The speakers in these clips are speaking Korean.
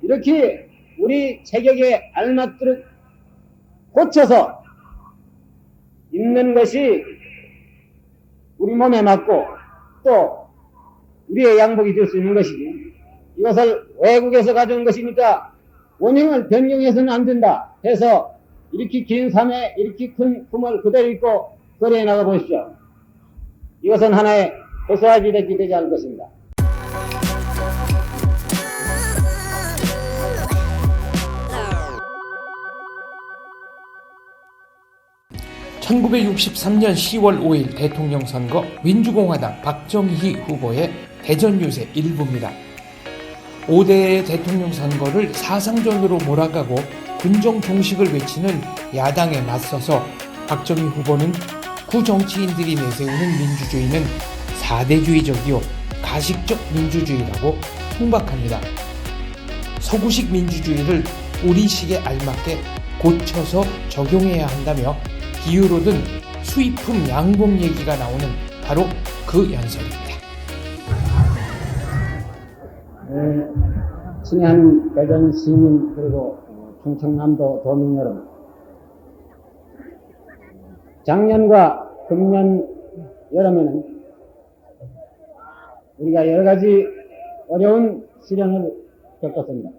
이렇게 우리 체격에 알맞도록 고쳐서 입는 것이 우리 몸에 맞고 또 우리의 양복이 될 수 있는 것이지, 이것을 외국에서 가져온 것이니까 원형을 변경해서는 안 된다 해서 이렇게 긴 삶에 이렇게 큰 품을 그대로 입고 거리에 나가 보십시오. 이것은 하나의 고소하게 되지 않을 것입니다. 1963년 10월 5일 대통령 선거 민주공화당 박정희 후보의 대전 유세 일부입니다. 5대의 대통령 선거를 사상전으로 몰아가고 군정 종식을 외치는 야당에 맞서서 박정희 후보는 구정치인들이 내세우는 민주주의는 사대주의적이요 가식적 민주주의라고 풍박합니다. 서구식 민주주의를 우리식에 알맞게 고쳐서 적용해야 한다며 기후로든 수입품 양봉 얘기가 나오는 바로 그 연설입니다. 친애한 대전 시민 그리고 충청남도 도민 여러분, 작년과 금년 여름에는 우리가 여러 가지 어려운 시련을 겪었습니다.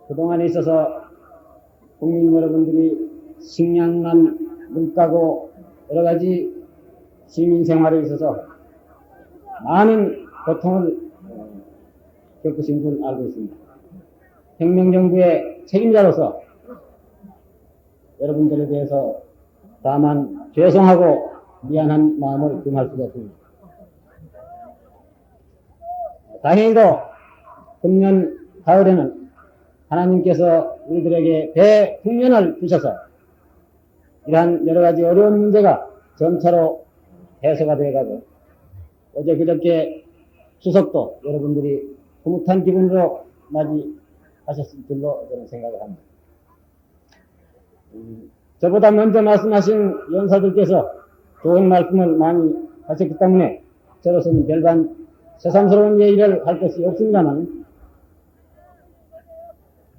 그동안에 있어서 국민 여러분들이 식량난, 물가고 여러 가지 시민 생활에 있어서 많은 고통을 겪으신 줄 알고 있습니다. 혁명정부의 책임자로서 여러분들에 대해서 다만 죄송하고 미안한 마음을 금할 수가 없습니다. 다행히도 금년 가을에는 하나님께서 우리들에게 대국면을 주셔서 이러한 여러 가지 어려운 문제가 점차로 해소가 되어가고, 어제 그저께 추석도 여러분들이 흐뭇한 기분으로 맞이하셨을 줄로 저는 생각을 합니다. 저보다 먼저 말씀하신 연사들께서 좋은 말씀을 많이 하셨기 때문에 저로서는 별반 새삼스러운 얘기를 할 것이 없습니다만,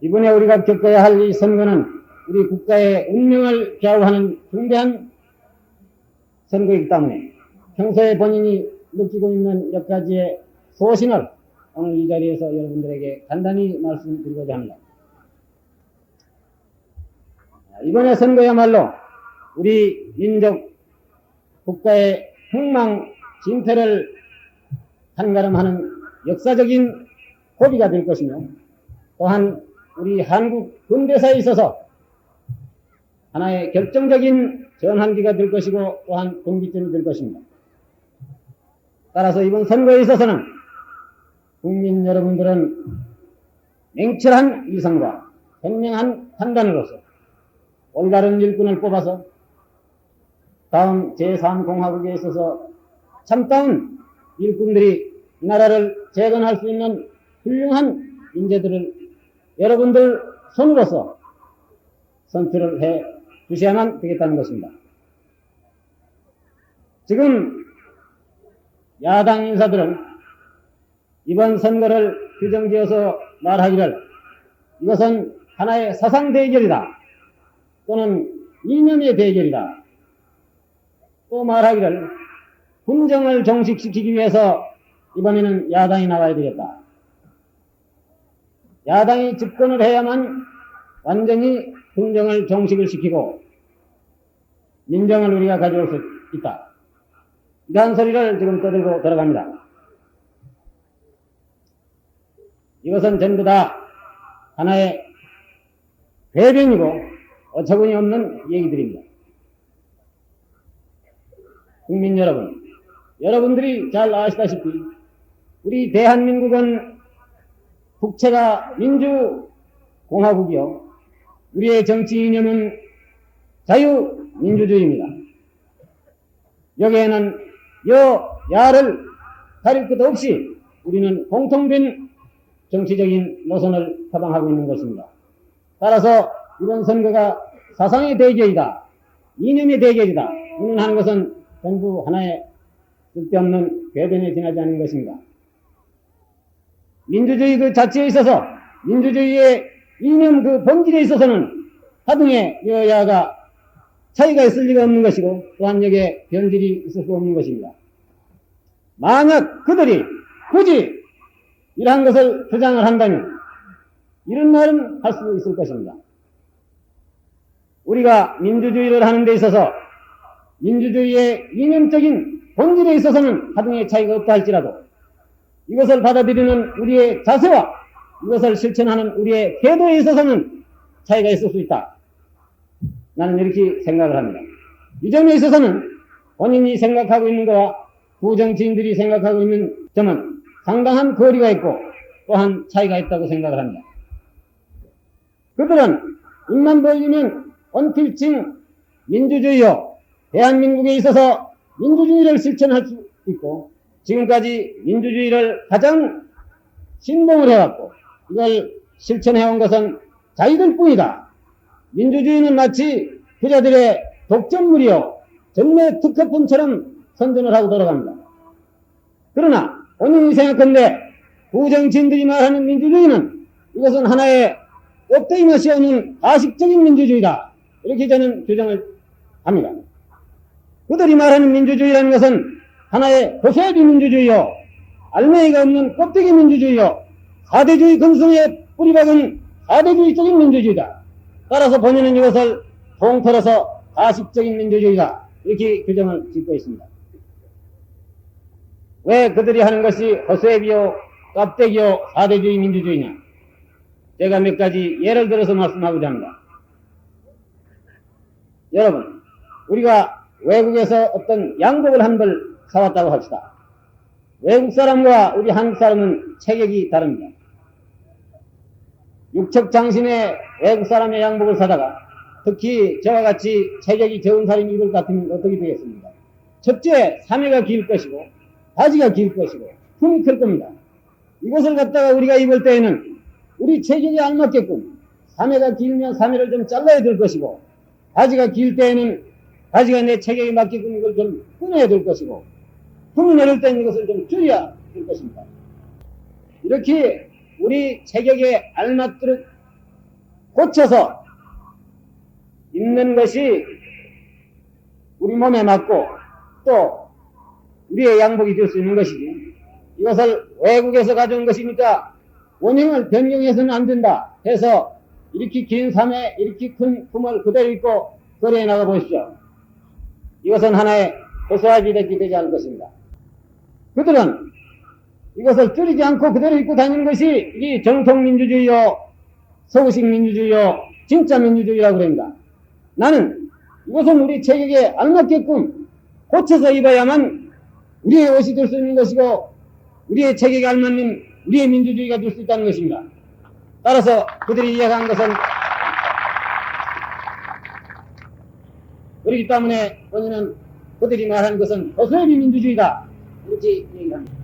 이번에 우리가 겪어야 할 이 선거는 우리 국가의 운명을 좌우하는 중대한 선거이기 때문에 평소에 본인이 느끼고 있는 몇 가지의 소신을 오늘 이 자리에서 여러분들에게 간단히 말씀드리고자 합니다. 이번에 선거야말로 우리 민족 국가의 흥망진퇴를 한가름하는 역사적인 고비가 될 것이며, 또한 우리 한국 근대사에 있어서 하나의 결정적인 전환기가 될 것이고, 또한 분기점이 될 것입니다. 따라서 이번 선거에 있어서는 국민 여러분들은 냉철한 이성과 현명한 판단으로서 올바른 일꾼을 뽑아서 다음 제3공화국에 있어서 참다운 일꾼들이 이 나라를 재건할 수 있는 훌륭한 인재들을 여러분들 손으로서 선출을 해 주셔야만 되겠다는 것입니다. 지금 야당 인사들은 이번 선거를 규정지어서 말하기를 이것은 하나의 사상 대결이다, 또는 이념의 대결이다, 또 말하기를 군정을 종식시키기 위해서 이번에는 야당이 나와야 되겠다. 야당이 집권을 해야만 완전히 군정을 종식을 시키고 민정을 우리가 가져올 수 있다. 이러한 소리를 지금 떠들고 들어갑니다. 이것은 전부 다 하나의 배변이고 어처구니 없는 얘기들입니다. 국민 여러분, 여러분들이 잘 아시다시피 우리 대한민국은 국채가 민주공화국이요, 우리의 정치 이념은 자유민주주의입니다. 여기에는 여야를 가릴 것 없이 우리는 공통된 정치적인 노선을 타방하고 있는 것입니다. 따라서 이번 선거가 사상의 대결이다, 이념의 대결이다 하는 것은 전부 하나의 쓸데없는 궤변에 지나지 않는 것입니다. 민주주의 그 자체에 있어서 민주주의의 이념 그 본질에 있어서는 하등의 여야가 차이가 있을 리가 없는 것이고 또한 여기에 변질이 있을 수 없는 것입니다. 만약 그들이 굳이 이러한 것을 주장을 한다면 이런 말은 할 수 있을 것입니다. 우리가 민주주의를 하는 데 있어서 민주주의의 이념적인 본질에 있어서는 하등의 차이가 없다 할지라도 이것을 받아들이는 우리의 자세와 이것을 실천하는 우리의 태도에 있어서는 차이가 있을 수 있다. 나는 이렇게 생각을 합니다. 이 점에 있어서는 본인이 생각하고 있는 것과 부정치인들이 생각하고 있는 점은 상당한 거리가 있고 또한 차이가 있다고 생각을 합니다. 그들은 입만 벌리면 언필칭 민주주의요. 대한민국에 있어서 민주주의를 실천할 수 있고 지금까지 민주주의를 가장 신봉을 해왔고 이걸 실천해온 것은 자기들 뿐이다. 민주주의는 마치 부자들의 독점물이요. 전매 특허품처럼 선전을 하고 돌아갑니다. 그러나 본인이 생각한데 부정치인들이 말하는 민주주의는 이것은 하나의 껍데기 맛이 없는 가식적인 민주주의다. 이렇게 저는 주장을 합니다. 그들이 말하는 민주주의라는 것은 하나의 허세비 민주주의요. 알맹이가 없는 껍데기 민주주의요. 사대주의 근성에 뿌리박은 사대주의적인 민주주의다. 따라서 본인은 이것을 통틀어서 가식적인 민주주의다. 이렇게 규정을 짓고 있습니다. 왜 그들이 하는 것이 허세비요, 껍데기요, 사대주의 민주주의냐? 제가 몇 가지 예를 들어서 말씀하고자 합니다. 여러분, 우리가 외국에서 어떤 양복을 한 벌 사왔다고 합시다. 외국 사람과 우리 한국 사람은 체격이 다릅니다. 육척장신의 외국 사람의 양복을 사다가 특히 저와 같이 체격이 적은 사람이 입을 것 같으면 어떻게 되겠습니까? 첫째, 사매가 길 것이고 바지가 길 것이고 품이 클 겁니다. 이것을 갖다가 우리가 입을 때에는 우리 체격에 알맞게끔 사매가 길면 사매를 좀 잘라야 될 것이고 바지가 길 때에는 바지가 내 체격에 맞게끔 이걸 좀 끊어야 될 것이고 품이 내릴 때는 이것을 좀 줄여야 될 것입니다. 이렇게 우리 체격에 알맞도록 고쳐서 입는 것이 우리 몸에 맞고 또 우리의 양복이 될 수 있는 것이지 이것을 외국에서 가져온 것이니까 원형을 변경해서는 안 된다 해서 이렇게 긴 삶에 이렇게 큰 품을 그대로 입고 거리에 나가 보십시오. 이것은 하나의 허수아비 되지 않을 것입니다. 그들은 이것을 줄이지 않고 그대로 입고 다니는 것이 이 정통민주주의요, 서구식 민주주의요, 진짜 민주주의라고 그럽니다. 나는 이것은 우리 체격에 알맞게끔 고쳐서 입어야만 우리의 옷이 될 수 있는 것이고 우리의 체격에 알맞는 우리의 민주주의가 될 수 있다는 것입니다. 따라서 그들이 이야기한 것은 그렇기 때문에 본인은 그들이 말한 것은 허수아비 민주주의다 이렇게 얘기합니다.